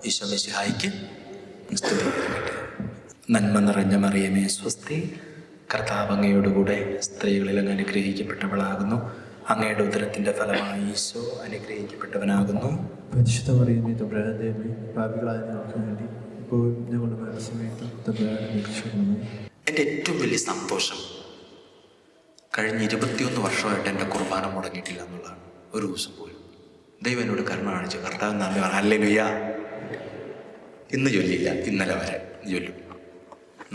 ഈശോ മിശിഹായ്ക്ക് സ്തുതിയായിരിക്കട്ടെ. നന്മ നിറഞ്ഞ മറിയമേ സ്വസ്തി, കർത്താവ് അങ്ങയോടുകൂടെ സ്ത്രീകളിൽ അങ്ങ് അനുഗ്രഹിക്കപ്പെട്ടവളാകുന്നു. അങ്ങയുടെ ഉദരത്തിൻ്റെ ഫലമായി ഈശോ അനുഗ്രഹിക്കപ്പെട്ടവനാകുന്നു. പരിശുദ്ധ മറിയമേ തമ്പുരാന്റെ അമ്മേ, പാപികളായ ഞങ്ങൾക്ക് വേണ്ടി ഇപ്പോഴും ഞങ്ങളുടെ മരണസമയത്തും തമ്പുരാനെ അപേക്ഷിക്കുന്നു. എൻ്റെ ഏറ്റവും വലിയ സന്തോഷം കഴിഞ്ഞ 21 വർഷമായിട്ട് എൻ്റെ കുർബാന മുടങ്ങിയിട്ടില്ല എന്നുള്ളതാണ്. ഒരു ദിവസം പോലും ദൈവം എന്നോട് കരുണ കാണിച്ചു. കർത്താവ് നന്ദി പറഞ്ഞു. ഹല്ലേലൂയ. ഇന്ന് ചൊല്ലില്ല, ഇന്നലെ വരെ ചൊല്ലും.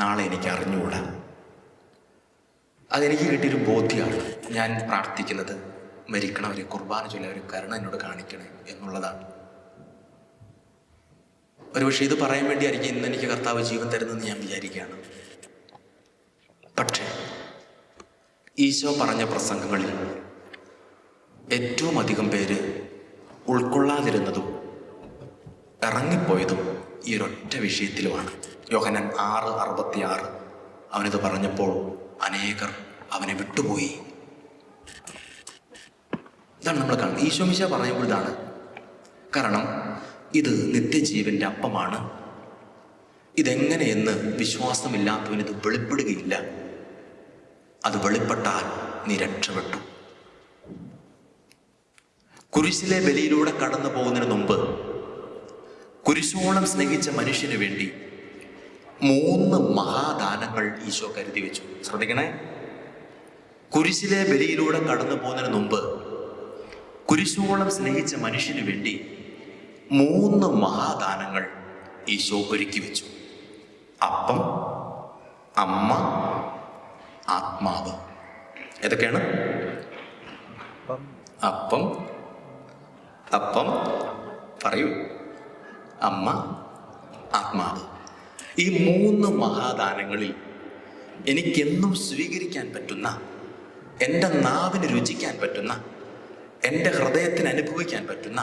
നാളെ എനിക്ക് അറിഞ്ഞുകൂടാ. അതെനിക്ക് കിട്ടിയൊരു ബോധ്യമാണ്. ഞാൻ പ്രാർത്ഥിക്കുന്നത് മരിക്കണവരെ കുർബാന ചൊല്ലി അവർ കരുണ എന്നോട് കാണിക്കണേ എന്നുള്ളതാണ്. ഒരുപക്ഷെ ഇത് പറയാൻ വേണ്ടിയായിരിക്കും ഇന്ന് എനിക്ക് കർത്താവ് ജീവൻ തരുന്നതെന്ന് ഞാൻ വിചാരിക്കുകയാണ്. പക്ഷേ ഈശോ പറഞ്ഞ പ്രസംഗങ്ങളിൽ ഏറ്റവും അധികം പേര് ഉൾക്കൊള്ളാതിരുന്നതും ഇറങ്ങിപ്പോയതും ഈ ഒരൊറ്റ വിഷയത്തിലുമാണ്. യോഹന്നാൻ 6:66 അവനിത് പറഞ്ഞപ്പോൾ അനേകർ അവനെ വിട്ടുപോയി. ഇതാണ് നമ്മൾ കാണുന്നത്. ഈശോ മിശിഹ പറയുമ്പോൾ ഇതാണ്. കാരണം ഇത് നിത്യജീവന്റെ അപ്പമാണ്. ഇതെങ്ങനെയെന്ന് വിശ്വാസമില്ലാത്തവന് ഇത് വെളിപ്പെടുകയില്ല. അത് വെളിപ്പെട്ടാൽ നീ രക്ഷപ്പെട്ടു. കുരിശിലെ ബലിയിലൂടെ കടന്നു പോകുന്നതിന് മുമ്പ് കുരിശോളം സ്നേഹിച്ച മനുഷ്യന് വേണ്ടി 3 മഹാദാനങ്ങൾ ഈശോ കരുതി വെച്ചു. ശ്രദ്ധിക്കണേ. കുരിശിലെ ബലിയിലൂടെ കടന്നു പോകുന്നതിന് മുമ്പ് കുരിശോളം സ്നേഹിച്ച മനുഷ്യന് വേണ്ടി 3 മഹാദാനങ്ങൾ ഈശോ ഒരുക്കി വെച്ചു. അപ്പം, അമ്മ, ആത്മാവ്. ഏതൊക്കെയാണ്? അപ്പം പറയൂ. അമ്മ, ആത്മാവ്. ഈ 3 മഹാദാനങ്ങളിൽ എനിക്കെന്നും സ്വീകരിക്കാൻ പറ്റുന്ന, എൻ്റെ നാവിന് രുചിക്കാൻ പറ്റുന്ന, എൻ്റെ ഹൃദയത്തിന് അനുഭവിക്കാൻ പറ്റുന്ന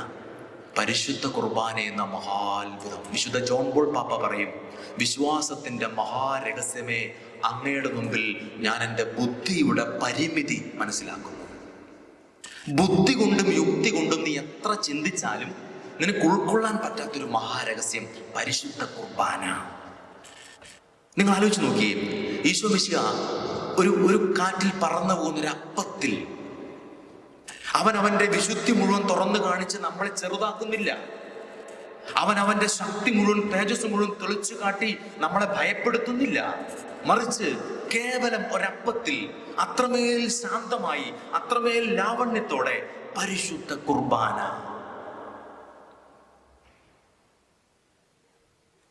പരിശുദ്ധ കുർബാന എന്ന മഹാത്ഭുതം. വിശുദ്ധ ജോൺ പോൾ പാപ്പ പറയും, വിശ്വാസത്തിൻ്റെ മഹാരഹസ്യമേ, അങ്ങയുടെ മുമ്പിൽ ഞാൻ എൻ്റെ ബുദ്ധിയുടെ പരിമിതി മനസ്സിലാക്കുന്നു. ബുദ്ധി കൊണ്ടും യുക്തി കൊണ്ടും നീ എത്ര ചിന്തിച്ചാലും നിനക്ക് ഉൾക്കൊള്ളാൻ പറ്റാത്തൊരു മഹാരഹസ്യം പരിശുദ്ധ കുർബാന. നിങ്ങൾ ആലോചിച്ച് നോക്കിയേ. ഈശോ മിശിഹ ഒരു കാറ്റിൽ പറന്നു പോകുന്നൊരു അപ്പത്തിൽ അവൻ അവൻ്റെ വിശുദ്ധി മുഴുവൻ തുറന്നു കാണിച്ച് നമ്മളെ ചെറുതാക്കുന്നില്ല. അവൻ അവൻ്റെ ശക്തി മുഴുവൻ, തേജസ് മുഴുവൻ തെളിച്ചു കാട്ടി നമ്മളെ ഭയപ്പെടുത്തുന്നില്ല. മറിച്ച് കേവലം ഒരപ്പത്തിൽ അത്രമേൽ ശാന്തമായി, അത്രമേൽ ലാവണ്യത്തോടെ പരിശുദ്ധ കുർബാന.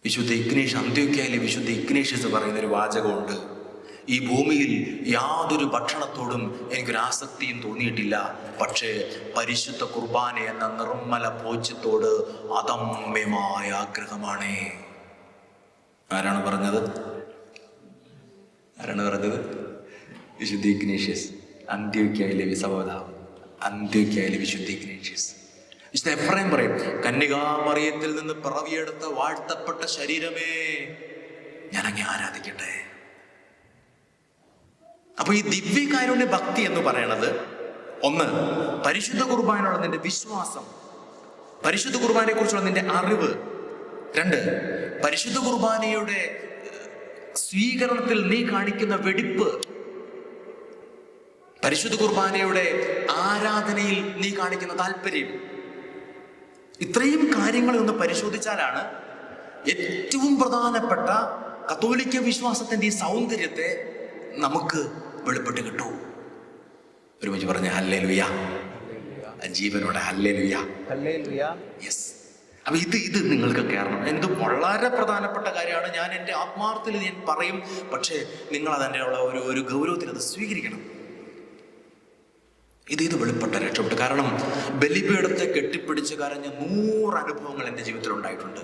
വിശുദ്ധ ഇഗ്നേഷ്യസ്, അന്ത്യോക്യയിലെ വിശുദ്ധ ഇഗ്നേഷ്യസ് പറയുന്നൊരു വാചകമുണ്ട്. ഈ ഭൂമിയിൽ യാതൊരു ഭക്ഷണത്തോടും എനിക്കൊരു ആസക്തിയും തോന്നിയിട്ടില്ല, പക്ഷേ പരിശുദ്ധ കുർബാന എന്ന നിർമ്മല ഭോജ്യത്തോട് അദമ്യമായ ആഗ്രഹമാണേ. ആരാണ് പറഞ്ഞത്? വിശുദ്ധ ഇഗ്നേഷ്യസ്, അന്ത്യോക്യയിലെ സഹോദരാവ്, അന്ത്യോക്യയിലെ വിശുദ്ധ ഇഗ്നേഷ്യസ്. വിശുദ്ധ എഫ്രൈം പറയും, കന്യകാമറിയത്തിൽ നിന്ന് പിറവിയെടുത്ത വാഴ്ത്തപ്പെട്ട ശരീരമേ, ഞാൻ അങ്ങേ ആരാധിക്കട്ടെ. അപ്പൊ ഈ ദിവ്യകാരുണ്യ ഭക്തി എന്ന് പറയണത്, ഒന്ന്, പരിശുദ്ധ കുർബാനയുള്ള നിന്റെ വിശ്വാസം, പരിശുദ്ധ കുർബാനയെ കുറിച്ചുള്ള നിന്റെ അറിവ്. 2, പരിശുദ്ധ കുർബാനയുടെ സ്വീകരണത്തിൽ നീ കാണിക്കുന്ന വെടിപ്പ്, പരിശുദ്ധ കുർബാനയുടെ ആരാധനയിൽ നീ കാണിക്കുന്ന താല്പര്യം. ഇത്രയും കാര്യങ്ങളെ ഒന്ന് പരിശോധിച്ചാലാണ് ഏറ്റവും പ്രധാനപ്പെട്ട കത്തോലിക്ക വിശ്വാസത്തിന്റെ ഈ സൗന്ദര്യത്തെ നമുക്ക് വെളിപ്പെട്ട് കിട്ടൂ. ഒരുമിച്ച് പറഞ്ഞ ഹല്ലേലൂയ, ജീവനോടെ ഹല്ലേലൂയ. യെസ്. അപ്പൊ ഇത് നിങ്ങൾക്ക് കയറണം. എന്ത് വളരെ പ്രധാനപ്പെട്ട കാര്യമാണ്. ഞാൻ എൻ്റെ ആത്മാർത്ഥത്തിൽ ഞാൻ പറയും, പക്ഷേ നിങ്ങൾ അതിൻ്റെ ഉള്ള ഒരു ഗൗരവത്തിൽ അത് സ്വീകരിക്കണം. ഇത് വെളിപ്പെട്ട രക്ഷപ്പെട്ടു. കാരണം ബലിപീഠത്തെ കെട്ടിപ്പിടിച്ച് കരഞ്ഞ 100 അനുഭവങ്ങൾ എൻ്റെ ജീവിതത്തിൽ ഉണ്ടായിട്ടുണ്ട്.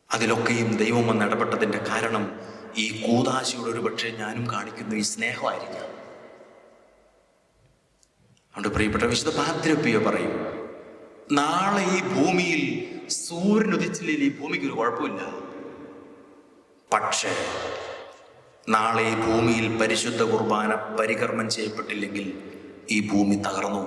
അതിലൊക്കെയും ദൈവം വന്ന് ഇടപെട്ടതിൻ്റെ കാരണം ഈ കൂദാശയോട് ഒരു പക്ഷേ ഞാനും കാണിക്കുന്ന ഈ സ്നേഹമായിരിക്കാം. അതുകൊണ്ട് പ്രിയപ്പെട്ട വിശുദ്ധ പാദ്രിപ്പിയോ പറയും, നാളെ ഈ ഭൂമിയിൽ സൂര്യൻ ഉദിച്ചില്ലെങ്കിൽ ഈ ഭൂമിക്ക് ഒരു കുഴപ്പമില്ല. പക്ഷേ നാളെ ഈ ഭൂമിയിൽ പരിശുദ്ധ കുർബാന പരികർമ്മം ചെയ്യപ്പെട്ടില്ലെങ്കിൽ ഈ ഭൂമി തകർന്നു.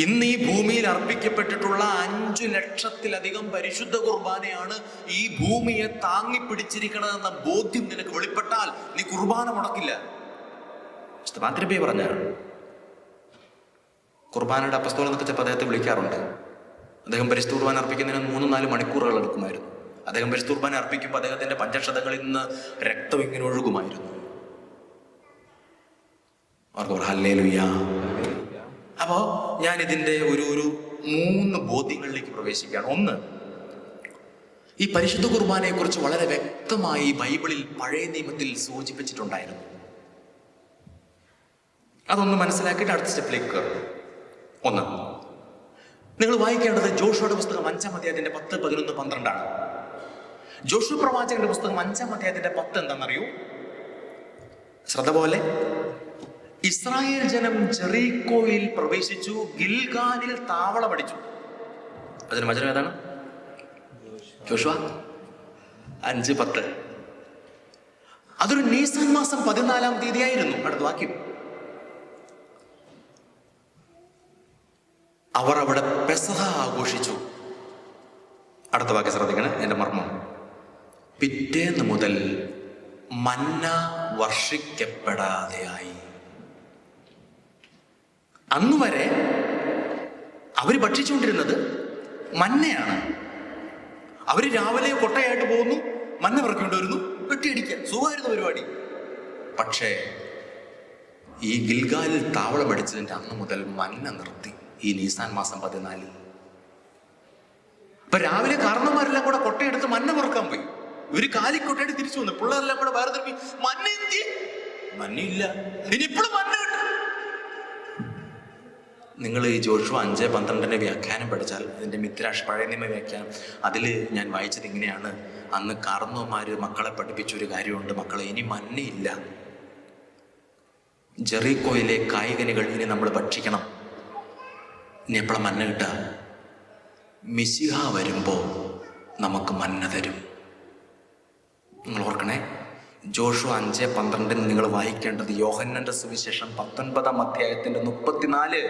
ഇന്ന് ഈ ഭൂമിയിൽ അർപ്പിക്കപ്പെട്ടിട്ടുള്ള 5 ലക്ഷത്തിലധികം പരിശുദ്ധ കുർബാനയാണ് ഈ ഭൂമിയെ താങ്ങിപ്പിടിച്ചിരിക്കണമെന്ന ബോധ്യം നിനക്ക് വെളിപ്പെട്ടാൽ നീ കുർബാന മുടക്കില്ല. മാത്രപ്പേ പറഞ്ഞ കുർബാനയുടെ അപ്പസ്തോലൻ എന്നൊക്കെ ചിലപ്പോൾ അദ്ദേഹത്തെ വിളിക്കാറുണ്ട്. അദ്ദേഹം പരിശുദ്ധ കുർബാന അർപ്പിക്കുന്നതിന് 3-4 മണിക്കൂറുകൾ എടുക്കുമായിരുന്നു. അദ്ദേഹം പരിശുദ്ധ കുർബാന അർപ്പിക്കുമ്പോൾ അദ്ദേഹത്തിന്റെ പഞ്ചക്ഷതകളിൽ നിന്ന് രക്തം ഇങ്ങനെ ഒഴുകുമായിരുന്നു. ഹല്ലേലൂയ. അപ്പോ ഞാൻ ഇതിന്റെ ഒരു 3 ബോധ്യങ്ങളിലേക്ക് പ്രവേശിക്കുകയാണ്. ഒന്ന്, ഈ പരിശുദ്ധ കുർബാനയെ കുറിച്ച് വളരെ വ്യക്തമായി ബൈബിളിൽ പഴയ നിയമത്തിൽ സൂചിപ്പിച്ചിട്ടുണ്ടായിരുന്നു. അതൊന്ന് മനസ്സിലാക്കിയിട്ട് അടുത്ത സ്റ്റെപ്പിലേക്ക് കയറും. ഒന്ന്, നിങ്ങൾ വായിക്കേണ്ടത് ജോഷുവയുടെ പുസ്തകം 5-ാം അധ്യായത്തിന്റെ 10, 11, 12 ആണ്. ജോഷു പ്രവാചകന്റെ പുസ്തകം 5-ാം അധ്യായത്തിന്റെ 10 എന്താണെന്നറിയൂ? ശ്രദ്ധ പോലെ, ഇസ്രായേൽ ജനം ജെറീക്കോയിൽ പ്രവേശിച്ചു, ഗിൽഗാലിൽ താവളമടിച്ചു. അതിന് വചനം ഏതാണ്? ജോഷുവ 5:10. അതൊരു നീസാൻ മാസം 14-ാം തീയതിയായിരുന്നു. അടുത്ത വാക്യം, അവർ അവിടെ പെസഹ ആഘോഷിച്ചു. അടുത്ത വാക്യം ശ്രദ്ധിക്കണേ, എന്റെ മർമ്മം. പിറ്റേന്ന് മുതൽ മന്ന വർഷിക്കപ്പെടാതെയായി. അന്നുവരെ അവര് ഭക്ഷിച്ചുകൊണ്ടിരുന്നത് മന്നയാണ്. അവര് രാവിലെ കൊട്ടയായിട്ട് പോകുന്നു, മന്ന പെറുക്കേണ്ടി വരുന്നു, വെട്ടിയടിക്കാൻ സുഖമായിരുന്നു പരിപാടി. പക്ഷേ ഈ ഗിൽഗാലിൽ താവളമടിച്ചതിന്റെ അന്ന് മുതൽ മന്ന നിർത്തി. ഈ നീസാൻ മാസം 14. അപ്പൊ രാവിലെ കാരണന്മാരെല്ലാം കൂടെ കൊട്ടയെടുത്ത് മന്ന പെറുക്കാൻ പോയി. ഇവര് കാലിക്കൊട്ടയായിട്ട് തിരിച്ചു വന്നു. പിള്ളേരെല്ലാം കൂടെ വേറെ തിരുമ്പി, മന്ന എന്തി? മന്നയില്ല, ഇനി ഇപ്പോഴും മന്ന കിട്ടും. നിങ്ങൾ ഈ ജോഷുവ 5:12 വ്യാഖ്യാനം പഠിച്ചാൽ, ഇതിന്റെ മിദ്രാഷ് പഴയ നിയമ വ്യാഖ്യാനം, അതിൽ ഞാൻ വായിച്ചത് ഇങ്ങനെയാണ്: അന്ന് കാർന്നോമാര് മക്കളെ പഠിപ്പിച്ചൊരു കാര്യമുണ്ട്, മക്കളെ ഇനി മന്നയില്ല, ജെറീക്കോയിലെ കായികനികൾ ഇനി നമ്മൾ ഭക്ഷിക്കണം. ഇനി എപ്പോഴാണ് മന്ന കിട്ടുക? മിശിഹ വരുമ്പോ നമുക്ക് മന്ന തരും. നിങ്ങൾ ഓർക്കണേ, ജോഷുവ 5:12 നിങ്ങൾ വായിക്കേണ്ടത് യോഹന്നാന്റെ സുവിശേഷം 19-ാം അധ്യായത്തിന്റെ 34.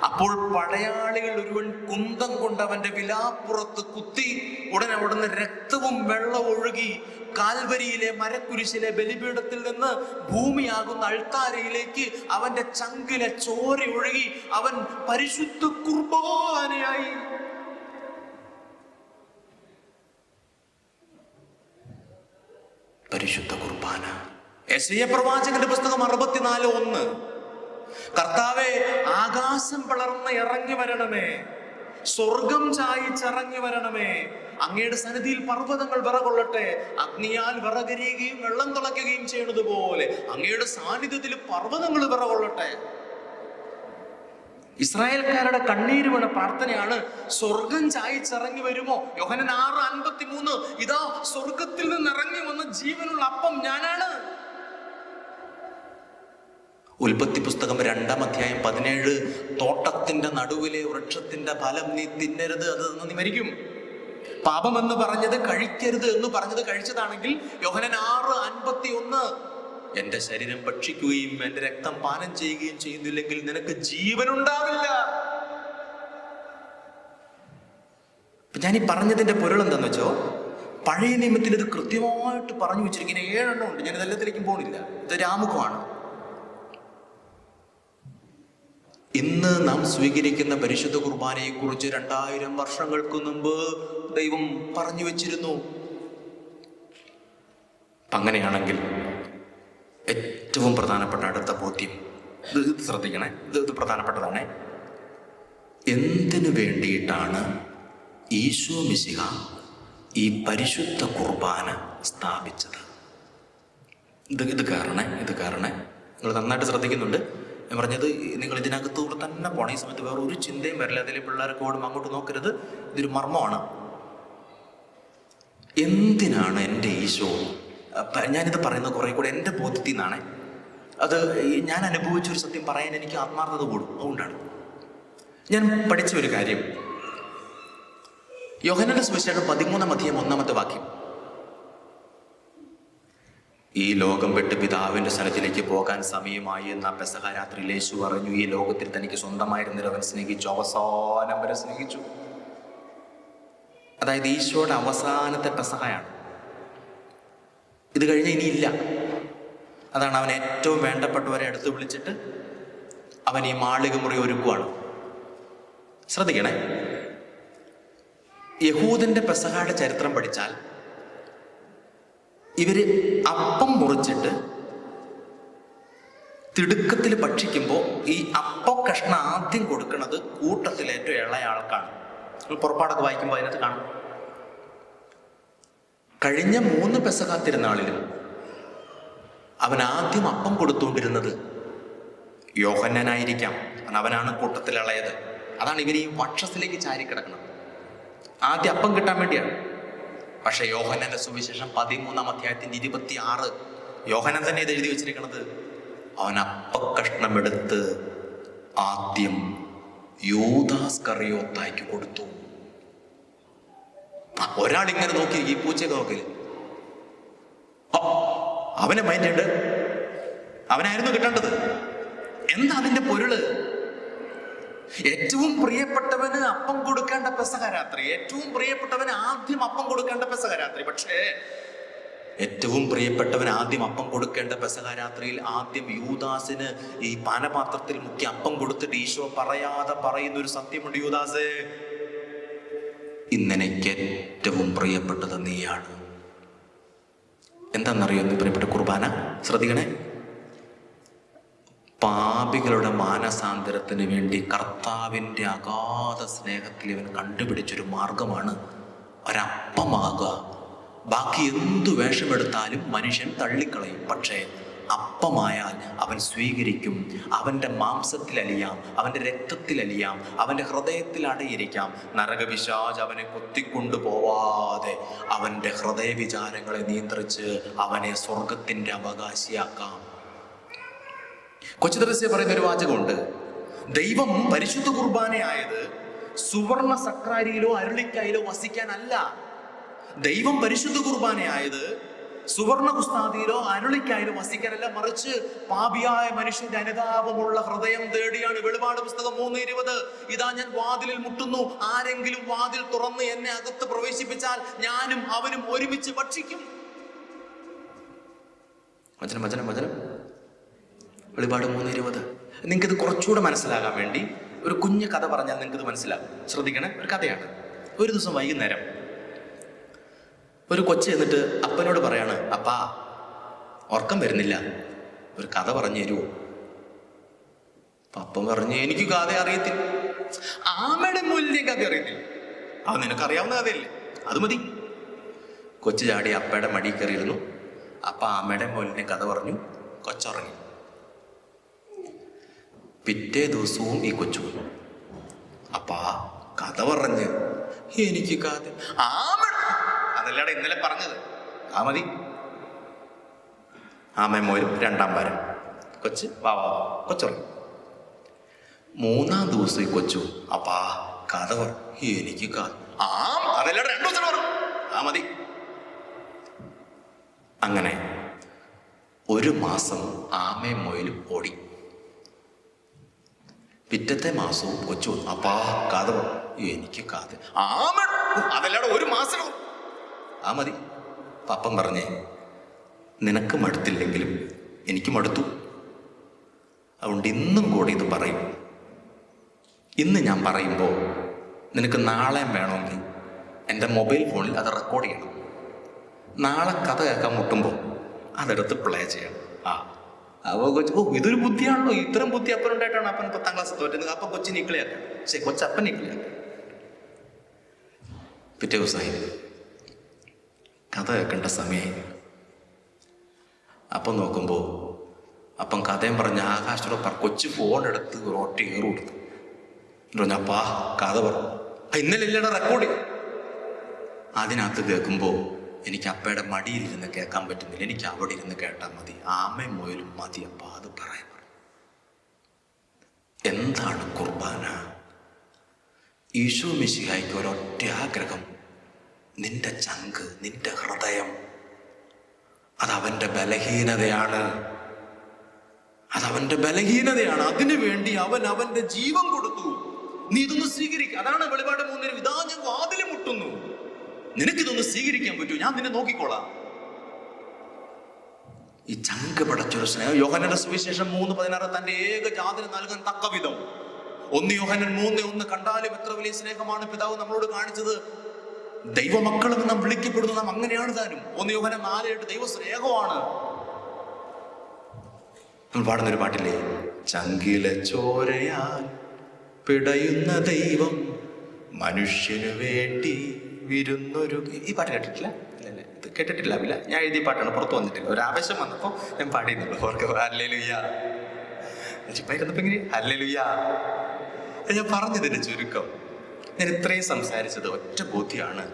അപ്പോൾ പടയാളികൾ ഒരുവൻ കുന്തം കൊണ്ട് അവന്റെ വിലാപ്പുറത്ത് കുത്തി, ഉടനെ അവിടുന്ന് രക്തവും വെള്ളവും ഒഴുകി കാൽവരിയിലെ മരക്കുരിശിലെ ബലിപീഠത്തിൽ നിന്ന് ഭൂമിയാകുന്ന അൾത്താരയിലേക്ക് അവന്റെ ചങ്കിലെ ചോര ഒഴുകി അവൻ പരിശുദ്ധ കുർബാനയായി. പരിശുദ്ധ കുർബാന. യെശയ്യാ പ്രവാചകന്റെ പുസ്തകം 64:1. കർത്താവേ, ആകാശം പിളർന്ന് ഇറങ്ങി വരണമേ, സ്വർഗം ചായിച്ചിറങ്ങി വരണമേ, അങ്ങയുടെ സന്നിധിയിൽ പർവ്വതങ്ങൾ വിറകൊള്ളട്ടെ, അഗ്നിയാൽ വിറകരിയുകയും വെള്ളം തിളയ്ക്കുകയും ചെയ്യുന്നത് പോലെ അങ്ങയുടെ സാന്നിധ്യത്തിൽ പർവ്വതങ്ങൾ വിറകൊള്ളട്ടെ. ഇസ്രായേൽക്കാരുടെ കണ്ണീര് വീണ പ്രാർത്ഥനയാണ്, സ്വർഗം ചായിച്ചിറങ്ങി വരുമോ? യോഹന്നാൻ 6:53. ഇതാ സ്വർഗത്തിൽ നിന്ന് ഇറങ്ങി വന്ന ജീവനുള്ള അപ്പം ഞാനാണ്. ഉൽപ്പത്തി പുസ്തകം 2-ാം അധ്യായം 17. തോട്ടത്തിന്റെ നടുവിലെ വൃക്ഷത്തിന്റെ ഫലം നീ തിന്നരുത്, അത് നീ മരിക്കും. പാപമെന്ന് പറഞ്ഞത് കഴിക്കരുത് എന്ന് പറഞ്ഞത് കഴിച്ചതാണെങ്കിൽ യോഹന്നാൻ 6:51. എന്റെ ശരീരം ഭക്ഷിക്കുകയും എന്റെ രക്തം പാനം ചെയ്യുകയും ചെയ്യുന്നില്ലെങ്കിൽ നിനക്ക് ജീവനുണ്ടാവില്ല. ഞാൻ ഈ പറഞ്ഞതിന്റെ പൊരുൾ എന്താന്ന് വെച്ചോ, പഴയ നിയമത്തിൽ ഇത് കൃത്യമായിട്ട് പറഞ്ഞു വെച്ചിരിക്കുന്ന 7 എണ്ണം ഉണ്ട്. ഞാൻ ഇതെല്ലാത്തിലേക്കും പോണില്ല, ഇതൊരു ആമുഖമാണ്. ഇന്ന് നാം സ്വീകരിക്കുന്ന പരിശുദ്ധ കുർബാനയെ കുറിച്ച് 2000 വർഷങ്ങൾക്ക് മുമ്പ് ദൈവം പറഞ്ഞു വെച്ചിരുന്നു. അങ്ങനെയാണെങ്കിൽ ഏറ്റവും പ്രധാനപ്പെട്ട അടുത്ത ബോധ്യം, ഇത് ശ്രദ്ധിക്കണേ, ഇത് പ്രധാനപ്പെട്ടതാണ്. എന്തിനു വേണ്ടിയിട്ടാണ് ഈശോ മിശിഹ ഈ പരിശുദ്ധ കുർബാന സ്ഥാപിച്ചത്? ഇത് കാരണേ നിങ്ങൾ നന്നായിട്ട് ശ്രദ്ധിക്കുന്നുണ്ട്. ഞാൻ പറഞ്ഞത്, നിങ്ങൾ ഇതിനകത്തൂടെ തന്നെ പോണ ഈ സമയത്ത് വേറെ ഒരു ചിന്തയും വരില്ല. അതിലെ പിള്ളേരൊക്കെ ഓടും, അങ്ങോട്ട് നോക്കരുത്. ഇതൊരു മർമ്മമാണ്. എന്തിനാണ് എൻ്റെ ഈശോ? ഞാനിത് പറയുന്നത് കുറെ കൂടെ എൻ്റെ ബോധ്യത്തിൽ നിന്നാണ്. അത് ഞാൻ അനുഭവിച്ചൊരു സത്യം പറയാൻ എനിക്ക് ആത്മാർത്ഥത കൂടും. അതുകൊണ്ടാണ് ഞാൻ പഠിച്ച ഒരു കാര്യം. യോഹന്നാന്റെ സുവിശേഷം 13-ാം അധ്യായം 1-ാമത്തെ വാക്യം. ഈ ലോകം വിട്ട് പിതാവിൻ്റെ സ്ഥലത്തിലേക്ക് പോകാൻ സമയമായി എന്ന പെസഹ രാത്രിയിൽ യേശു പറഞ്ഞു, ഈ ലോകത്തിൽ തനിക്ക് സ്വന്തമായിരുന്നവൻ അവൻ സ്നേഹിച്ചു, അവസാനം വരെ സ്നേഹിച്ചു. അതായത് ഈശോയുടെ അവസാനത്തെ പെസഹയാണ്. ഇത് കഴിഞ്ഞ് ഇനിയില്ല. അതാണ് അവൻ ഏറ്റവും വേണ്ടപ്പെട്ടവരെ അടുത്ത് വിളിച്ചിട്ട് അവൻ ഈ മാളിക മുറി ഒരുക്കുവാണ്. ശ്രദ്ധിക്കണേ, യഹൂദന്റെ പെസഹയുടെ ചരിത്രം പഠിച്ചാൽ ഇവര് അപ്പം മുറിച്ചിട്ട് തിടുക്കത്തിൽ ഭക്ഷിക്കുമ്പോൾ ഈ അപ്പം കഷ്ണം ആദ്യം കൊടുക്കുന്നത് കൂട്ടത്തിൽ ഏറ്റവും ഇളയ ആൾക്കാണ്. പുറപ്പാടൊക്കെ വായിക്കുമ്പോൾ അതിനകത്ത് കാണും. കഴിഞ്ഞ 3 പെസഹ തിരുനാളിലും അവൻ ആദ്യം അപ്പം കൊടുത്തുകൊണ്ടിരുന്നത് യോഹന്നാനായിരിക്കാം. അവനാണ് കൂട്ടത്തിൽ ഇളയത്. അതാണ് ഇവർ ഈ വക്ഷത്തിലേക്ക് ചാരിക്കിടക്കുന്നത്. ആദ്യം അപ്പം കിട്ടാൻ വേണ്ടിയാണ്. പക്ഷെ യോഹന്നാന്റെ സുവിശേഷം 13-ാം അധ്യായത്തിന്റെ 26 യോഹന്നാൻ തന്നെ ഇത് എഴുതി വെച്ചിരിക്കുന്നത്, അവൻ അപ്പക്കഷ്ണം എടുത്ത് ആദ്യം യൂദാസ്കറിയോത്തായ്ക്ക് കൊടുത്തു. ഒരാൾ ഇങ്ങനെ നോക്കി, ഈ പൂച്ചയൊക്കെ നോക്കി, അവനെ മൈൻഡ്, അവനായിരുന്നു കിട്ടേണ്ടത്. എന്താ അതിന്റെ പൊരുള്? ഏറ്റവും പ്രിയപ്പെട്ടവന് അപ്പം കൊടുക്കേണ്ട പെസഹ രാത്രി, ഏറ്റവും പ്രിയപ്പെട്ടവന് ആദ്യം അപ്പം കൊടുക്കേണ്ട പെസഹ രാത്രി. പക്ഷേ ഏറ്റവും പ്രിയപ്പെട്ടവൻ ആദ്യം അപ്പം കൊടുക്കേണ്ട പെസഹ രാത്രിയിൽ ആദ്യം യൂദാസിന് ഈ പാനപാത്രത്തിൽ മുക്കി അപ്പം കൊടുത്തിട്ട് ഈശോ പറയാതെ പറയുന്ന ഒരു സത്യമുണ്ട്, യൂദാസേ, ഇന്നെനിക്ക് ഏറ്റവും പ്രിയപ്പെട്ടത് നീയാണ്. എന്താണെന്നറിയുന്നു പ്രിയപ്പെട്ട കുർബാന? ശ്രദ്ധിക്കണേ, പാപികളുടെ മാനസാന്തരത്തിന് വേണ്ടി കർത്താവിൻ്റെ അഗാധ സ്നേഹത്തിൽ ഇവൻ കണ്ടുപിടിച്ചൊരു മാർഗമാണ് ഒരപ്പമാകുക. ബാക്കി എന്തു വേഷമെടുത്താലും മനുഷ്യൻ തള്ളിക്കളയും. പക്ഷേ അപ്പമായാൽ അവൻ സ്വീകരിക്കും. അവൻ്റെ മാംസത്തിലലിയാം, അവൻ്റെ രക്തത്തിലലിയാം, അവൻ്റെ ഹൃദയത്തിൽ അടയിരിക്കാം. നരകപിശാച് അവനെ കൊത്തിക്കൊണ്ടു പോവാതെ അവൻ്റെ ഹൃദയവിചാരങ്ങളെ നിയന്ത്രിച്ച് അവനെ സ്വർഗത്തിൻ്റെ അവകാശിയാക്കാം. കൊച്ചുദർശ പറയുന്ന ഒരു വാചകമുണ്ട്, ദൈവം പരിശുദ്ധ കുർബാനയായത് സുവർണ സക്രാരിയിലോ അരുളിക്കായിലോ വസിക്കാനല്ല. ദൈവം പരിശുദ്ധ കുർബാനയായത് സുവർണ കുസ്താദിയിലോ അരുളിക്കായിലോ വസിക്കാനല്ല, മറിച്ച് പാപിയായ മനുഷ്യന്റെ അനുതാപമുള്ള ഹൃദയം തേടിയാണ്. വെളിപാട് പുസ്തകം 3:20, ഇതാ ഞാൻ വാതിലിൽ മുട്ടുന്നു, ആരെങ്കിലും വാതിൽ തുറന്ന് എന്നെ അകത്ത് പ്രവേശിപ്പിച്ചാൽ ഞാനും അവനും ഒരുമിച്ച് ഭക്ഷിക്കും. വചനം വചനം വചനം വെളിപാട് 3:20. നിങ്ങൾക്കിത് കുറച്ചുകൂടെ മനസ്സിലാകാൻ വേണ്ടി ഒരു കുഞ്ഞു കഥ പറഞ്ഞാൽ നിങ്ങൾക്കിത് മനസ്സിലാകും. ശ്രദ്ധിക്കണേ, ഒരു കഥയാണ്. ഒരു ദിവസം വൈകുന്നേരം ഒരു കൊച്ച് എന്നിട്ട് അപ്പനോട് പറയാണ്, അപ്പാ ഉറക്കം വരുന്നില്ല, ഒരു കഥ പറഞ്ഞു തരുമോ? അപ്പം പറഞ്ഞു, എനിക്ക് കഥ അറിയത്തില്ല. ആമയുടെ മൂല്യം കഥ അറിയത്തില്ല. അത് നിനക്കറിയാവുന്ന കഥയല്ലേ, അത് മതി. കൊച്ചു ചാടി അപ്പയുടെ മടി കയറിയിരുന്നു. അപ്പ ആമയുടെ മൂല്യം കഥ പറഞ്ഞു, കൊച്ചുറങ്ങി. പിറ്റേ ദിവസവും ഈ കൊച്ചു വന്നു. അപ്പാ കഥ പറഞ്ഞ്, എനിക്ക് കഥ അതല്ലാടെ ഇന്നലെ പറഞ്ഞത്, ആ മതി. ആമയും മോരും 2ാം വാരം. കൊച്ച് വാ കൊച്ചുറങ്ങി. 3-ാം ദിവസം ഈ കൊച്ചു, അപ്പാ കഥ പറഞ്ഞു, എനിക്ക് കഥ അതല്ലാടെ 2 ദിവസം പറഞ്ഞു, ആ മതി. അങ്ങനെ 1 മാസം ആമയും മോയിലും ഓടി. പിറ്റത്തെ മാസവും കൊച്ചു, അപ്പാ കഥ പറഞ്ഞു, എനിക്ക് കഥ അതല്ലാടെ 1 മാസം, ആ മതി. പപ്പൻ പറഞ്ഞേ, നിനക്ക് മടുത്തില്ലെങ്കിലും എനിക്ക് മടുത്തു, അതുകൊണ്ട് ഇന്നും കൂടി ഇത് പറയും. ഇന്ന് ഞാൻ പറയുമ്പോൾ നിനക്ക് നാളെ വേണമെങ്കിൽ എൻ്റെ മൊബൈൽ ഫോണിൽ അത് റെക്കോർഡ് ചെയ്യണം. നാളെ കഥ കേൾക്കാൻ മുട്ടുമ്പോൾ അതെടുത്ത് പ്ലേ ചെയ്യണം. അപ്പോൾ കൊച്ചു, ഇതൊരു ബുദ്ധിയാണല്ലോ, ഇത്രയും ബുദ്ധി അപ്പനുണ്ടായിട്ടാണ് അപ്പൻ 10ാം ക്ലാസ് തോറ്റുന്നത്. അപ്പം കൊച്ചിന് ഇക്കളിയാക്കാം. ശരി, കൊച്ചപ്പൻ ഇക്കളിയാക്കാം. പിറ്റേ ദിവസമായി കഥ കേൾക്കേണ്ട സമയമായി. അപ്പം നോക്കുമ്പോൾ അപ്പം കഥയും പറഞ്ഞ് ആകാശത്തോടെ കൊച്ചു ഫോണെടുത്ത് റോട്ടി ഏറ് കൊടുത്തു. പറഞ്ഞു, അപ്പാ കഥ പറഞ്ഞു, ഇന്നലെ ഇല്ലടാ റെക്കോർഡ്. അതിനകത്ത് കേൾക്കുമ്പോൾ എനിക്ക് അപ്പയുടെ മടിയിലിരുന്ന് കേൾക്കാൻ പറ്റുന്നില്ല, എനിക്ക് അവിടെ ഇരുന്ന് കേട്ടാൽ മതി, ആമയും മോയിലും മതി. അപ്പ അത് പറയാൻ പറഞ്ഞു. എന്താണ് കുർബാന? ഈശോ മിശിഹായ്ക്ക് ഒരൊറ്റ ആഗ്രഹം, നിന്റെ ചങ്ക്, നിന്റെ ഹൃദയം അതവന്റെ ബലഹീനതയാണ്. അതവന്റെ ബലഹീനതയാണ്. അതിനു വേണ്ടി അവൻ അവന്റെ ജീവൻ കൊടുത്തു. നീ ഇതൊന്ന് സ്വീകരിക്കുക. അതാണ് വെളിപാട് 3 ഇതാ ഞാൻ വാതിൽ മുട്ടുന്നു, നിനക്കിതൊന്ന് സ്വീകരിക്കാൻ പറ്റൂ, ഞാൻ നിന്നെ നോക്കിക്കോളാം. ഈ ചങ്ക് പടച്ചൊരു സ്നേഹം. യോഹന്നാന്റെ സുവിശേഷം 3:16 തന്റെ ഏകജാതന് നൽകാൻ തക്ക വിധം. 1 യോഹന്നാൻ 3:1 കണ്ടാലും എത്ര വലിയ സ്നേഹമാണ് പിതാവ് നമ്മളോട് കാണിച്ചത്. ദൈവമക്കളെന്ന് നാം വിളിക്കപ്പെടുന്നു, നാം അങ്ങനെയാണ് താനും. 1 യോഹന്നാൻ 4:8 ദൈവ സ്നേഹമാണ്. നമ്മൾ പാടുന്നൊരു പാട്ടില്ലേ, ചങ്കിലെ ചോരയാൽ പിടയുന്ന ദൈവം മനുഷ്യന് വേണ്ടി വിരുന്നൊരു. ഈ പാട്ട് കേട്ടിട്ടില്ല? ഇത് കേട്ടിട്ടില്ല. ഇല്ല, ഞാൻ എഴുതിയ പാട്ടാണ്, പുറത്ത് വന്നിട്ടില്ല. ഒരു ആവശ്യം വന്നപ്പോൾ ഞാൻ പാടിയുന്നുള്ളൂ. ഓർക്ക് ഹല്ലേലൂയ ഹല്ലേലൂയ. ഞാൻ പറഞ്ഞതിന്റെ ചുരുക്കം, ഞാൻ ഇത്രയും സംസാരിച്ചത് ഒറ്റ ബോധ്യമാണ്.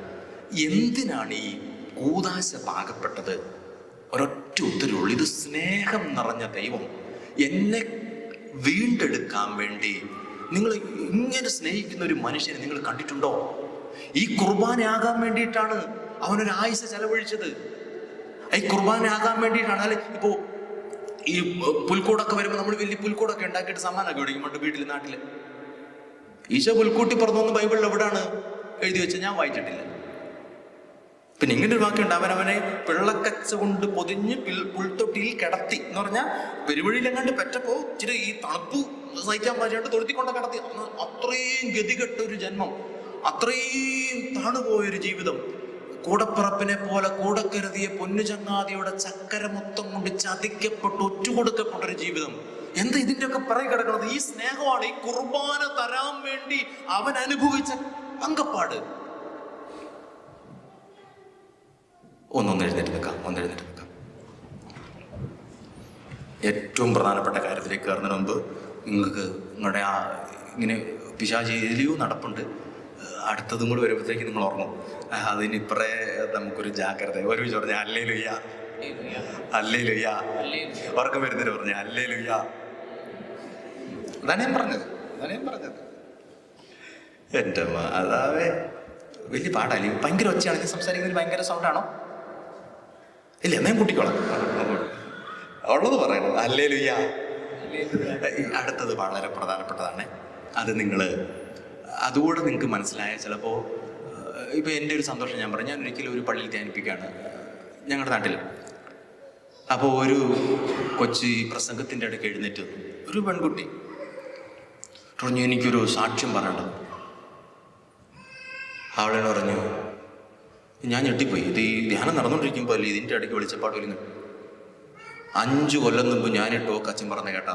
എന്തിനാണ് ഈ കൂദാശ പാകപ്പെട്ടത്? ഒരൊറ്റ ഉത്തരവുള്ളൂ, ഇത് സ്നേഹം നിറഞ്ഞ ദൈവം എന്നെ വീണ്ടെടുക്കാൻ വേണ്ടി. നിങ്ങൾ ഇങ്ങനെ സ്നേഹിക്കുന്ന ഒരു മനുഷ്യനെ നിങ്ങൾ കണ്ടിട്ടുണ്ടോ? ഈ കുർബാനയാകാൻ വേണ്ടിയിട്ടാണ് അവനൊരു ആയുസ് ചെലവഴിച്ചത്. ഈ കുർബാനയാകാൻ വേണ്ടിയിട്ടാണ്. അല്ലെ, ഇപ്പോ ഈ പുൽക്കൂടൊക്കെ വരുമ്പോൾ നമ്മൾ വലിയ പുൽക്കൂടൊക്കെ ഉണ്ടാക്കിയിട്ട് സമ്മാനമൊക്കെ മേടിക്കുമ്പോണ്ട് വീട്ടിൽ, നാട്ടില്. ഈശോ പുൽക്കൂട്ടി പറഞ്ഞൊന്ന് ബൈബിളിൽ എവിടാണ് എഴുതി വെച്ച് ഞാൻ വായിച്ചിട്ടില്ല. പിന്നെ ഇങ്ങനെ ഒരു വാക്കുണ്ട്, അവനവനെ പിള്ളക്കച്ച കൊണ്ട് പൊതിഞ്ഞ് പുൽത്തൊട്ടിയിൽ കിടത്തി എന്ന് പറഞ്ഞാൽ പെരുവഴിയിലെങ്ങാണ്ട് പെറ്റപ്പോ ഇച്ചിരി ഈ തണുപ്പ് സഹിക്കാൻ പറ്റാണ്ട് തൊഴുത്തിക്കൊണ്ട് കിടത്തി. അത്രയും ഗതികെട്ടൊരു ജന്മം, അത്രയും താണുപോയൊരു ജീവിതം. കൂടപ്പിറപ്പിനെ പോലെ കൂടെ കരുതിയ പൊന്നു ചങ്ങാതിയുടെ ചക്കര മൊത്തം കൊണ്ട് ചതിക്കപ്പെട്ടു ഒറ്റുകൊടുക്കപ്പെട്ടൊരു ജീവിതം. എന്താ ഇതിൻ്റെയൊക്കെ പിറകെ കിടക്കുന്നത്? ഈ സ്നേഹമാണ്. ഈ കുർബാന തരാൻ വേണ്ടി അവൻ അനുഭവിച്ച പങ്കപ്പാട്. ഒന്നൊന്ന് എഴുന്നേറ്റ് നിൽക്കാം. ഏറ്റവും പ്രധാനപ്പെട്ട കാര്യത്തിലേക്ക് കയറുന്നതിന് മുമ്പ് നിങ്ങൾക്ക് നിങ്ങളുടെ ഇങ്ങനെ പിശാചിയിലെയോ നടപ്പുണ്ട്, അടുത്തതും കൂടി വരുമ്പോഴത്തേക്ക് നിങ്ങൾ ഓർമ്മ. അതിനിപ്പറേ നമുക്കൊരു ജാഗ്രത. ഒരു പറഞ്ഞ ഹല്ലേലൂയ, ഹല്ലേലൂയ. ഉറക്കം വരുന്നതിന് പറഞ്ഞ ഹല്ലേലൂയ. അതാണ് ഞാൻ പറഞ്ഞത്. എൻ്റെ മാതാവേ, വലിയ പാടല്ലേ, ഭയങ്കര ഒച്ചയാണെങ്കിൽ സംസാരിക്കുന്നതിന് ഭയങ്കര സൗണ്ടാണോ? ഇല്ല, എന്നാ ഞാൻ കൂട്ടിക്കോളാം. ഉള്ളത് പറയണത് ഹല്ലേലൂയ. അടുത്തത് വളരെ പ്രധാനപ്പെട്ടതാണ്. അത് അതുകൂടെ നിങ്ങൾക്ക് മനസ്സിലായ ചിലപ്പോൾ ഇപ്പം എൻ്റെ ഒരു സന്തോഷം ഞാൻ പറഞ്ഞു. ഞാൻ ഒരിക്കലും ഒരു പള്ളിയിൽ ധ്യാനിപ്പിക്കുകയാണ് ഞങ്ങളുടെ നാട്ടിൽ. അപ്പോൾ ഒരു കൊച്ചി പ്രസംഗത്തിൻ്റെ ഇടയ്ക്ക് എഴുന്നേറ്റ് ഒരു പെൺകുട്ടി പറഞ്ഞു, എനിക്കൊരു സാക്ഷ്യം പറയണം. അവളെ പറഞ്ഞു, ഞാൻ ഞെട്ടിപ്പോയി. ഇത് ഈ ധ്യാനം നടന്നുകൊണ്ടിരിക്കുമ്പോൾ അല്ലേ ഇതിൻ്റെ ഇടയ്ക്ക് വെളിച്ചപ്പാട് വരുന്നു. 5 കൊല്ലം മുമ്പ് ഞാൻ ടോക്ക് അച്ഛൻ പറഞ്ഞ കേട്ടാ.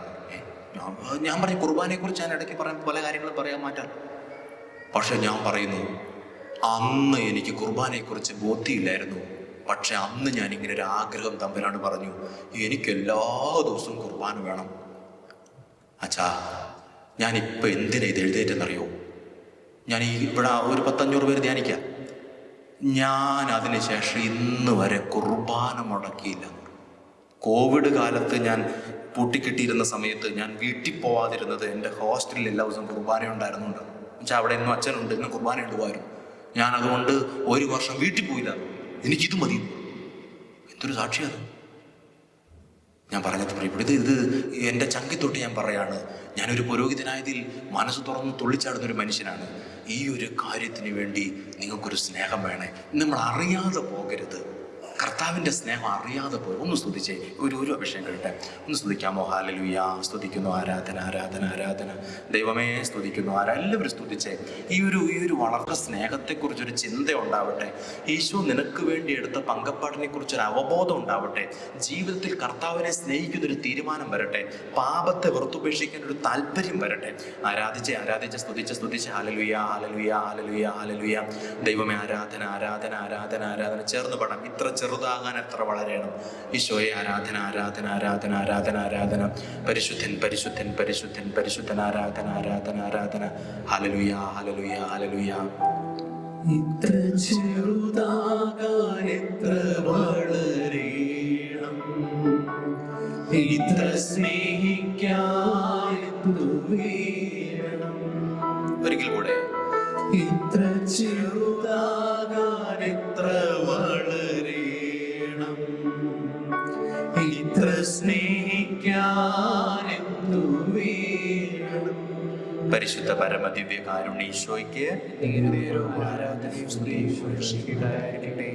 ഞാൻ പറഞ്ഞു, കുർബാനയെക്കുറിച്ച് ഞാൻ ഇടയ്ക്ക് പറയാൻ പല കാര്യങ്ങളും പറയാൻ മാറ്റാം. പക്ഷെ ഞാൻ പറയുന്നു, അന്ന് എനിക്ക് കുർബാനയെക്കുറിച്ച് ബോധ്യമില്ലായിരുന്നു. പക്ഷെ അന്ന് ഞാനിങ്ങനെ ഒരു ആഗ്രഹം തമ്മിലാണ് പറഞ്ഞു, എനിക്ക് എല്ലാ ദിവസവും കുർബാന വേണം. അച്ഛാ, ഞാനിപ്പോൾ എന്തിനാ ഇത് എഴുതേറ്റെന്നറിയോ? ഞാൻ ഇവിടെ ഒരു 10-500 പേര് ധ്യാനിക്കാം. ഞാൻ അതിനുശേഷം ഇന്ന് വരെ കുർബാന മുടക്കിയില്ല. കോവിഡ് കാലത്ത് ഞാൻ പൂട്ടിക്കെട്ടിയിരുന്ന സമയത്ത് ഞാൻ വീട്ടിൽ പോവാതിരുന്നത് എൻ്റെ ഹോസ്റ്റലിൽ എല്ലാ ദിവസവും കുർബാന ഉണ്ടായിരുന്നുണ്ട്. എന്നുവെച്ചാൽ അവിടെ ഇന്നും അച്ഛനുണ്ട്, ഇന്ന് കുർബാന ഇടുമായിരുന്നു. ഞാൻ അതുകൊണ്ട് 1 വർഷം വീട്ടിൽ പോയില്ല. എനിക്കിത് മതി. എന്തൊരു സാക്ഷിയാണ് ഞാൻ പറഞ്ഞത്. ഇത് എൻ്റെ ചങ്കിത്തൊട്ട് ഞാൻ പറയാണ്. ഞാനൊരു പുരോഹിതനായതിൽ മനസ്സ് തുറന്ന് തുള്ളിച്ചാടുന്നൊരു മനുഷ്യനാണ്. ഈ ഒരു കാര്യത്തിന് വേണ്ടി നിങ്ങൾക്കൊരു സ്നേഹം വേണേ. നമ്മൾ അറിയാതെ പോകരുത്. കർത്താവിൻ്റെ സ്നേഹം അറിയാതെ പോയി. ഒന്ന് സ്തുതിച്ചേ, ഒരു അഭിഷേകം കഴിട്ടെ. ഒന്ന് സ്തുതിക്കാമോ? ഹല്ലേലൂയ. സ്തുതിക്കുന്നു, ആരാധന ആരാധന ആരാധന. ദൈവമേ സ്തുതിക്കുന്നു. എല്ലാവരും സ്തുതിച്ചേ. ഈ ഒരു വളർന്ന സ്നേഹത്തെക്കുറിച്ചൊരു ചിന്ത ഉണ്ടാവട്ടെ. ഈശോ നിനക്ക് വേണ്ടി എടുത്ത പങ്കപ്പാടിനെ കുറിച്ചൊരു അവബോധം ഉണ്ടാവട്ടെ. ജീവിതത്തിൽ കർത്താവിനെ സ്നേഹിക്കുന്നൊരു തീരുമാനം വരട്ടെ. പാപത്തെ വെറുത്തുപേക്ഷിക്കാൻ ഒരു താല്പര്യം വരട്ടെ. ആരാധിച്ച് സ്തുതിച്ച് ഹല്ലേലൂയ ഹല്ലേലൂയ ഹല്ലേലൂയ ഹല്ലേലൂയ. ദൈവമേ ആരാധന ആരാധന ആരാധന ആരാധന. ചേർന്ന് പാടാം. ഇത്ര ചെറുതാകാൻ എത്ര വളരണം. ഈശോയെ ആരാധന ആരാധന ആരാധന ആരാധന ആരാധന. പരിശുദ്ധൻ പരിശുദ്ധൻ പരിശുദ്ധൻ പരിശുദ്ധൻ. ആരാധന ആരാധന ആരാധന. Hallelujah hallelujah hallelujah. ഇത്ര ചെറുതാകാൻ എത്ര വളരണം, ഇത്ര സ്നേഹിക്കാൻ എന്തു വേണം. ഒരിക്കൽ കൂടെ. ഇത്ര ചെറുതാകാൻ എത്ര വളരണം, സ്നേഹിക്കാനെന്തു വേണം? പരിശുദ്ധ പരമദിവ്യ കാരുണ്യ ഈശോയ്ക്ക് നേരവും ആരാധനയും സ്തുതിയും ഉണ്ടായിരിക്കട്ടെ.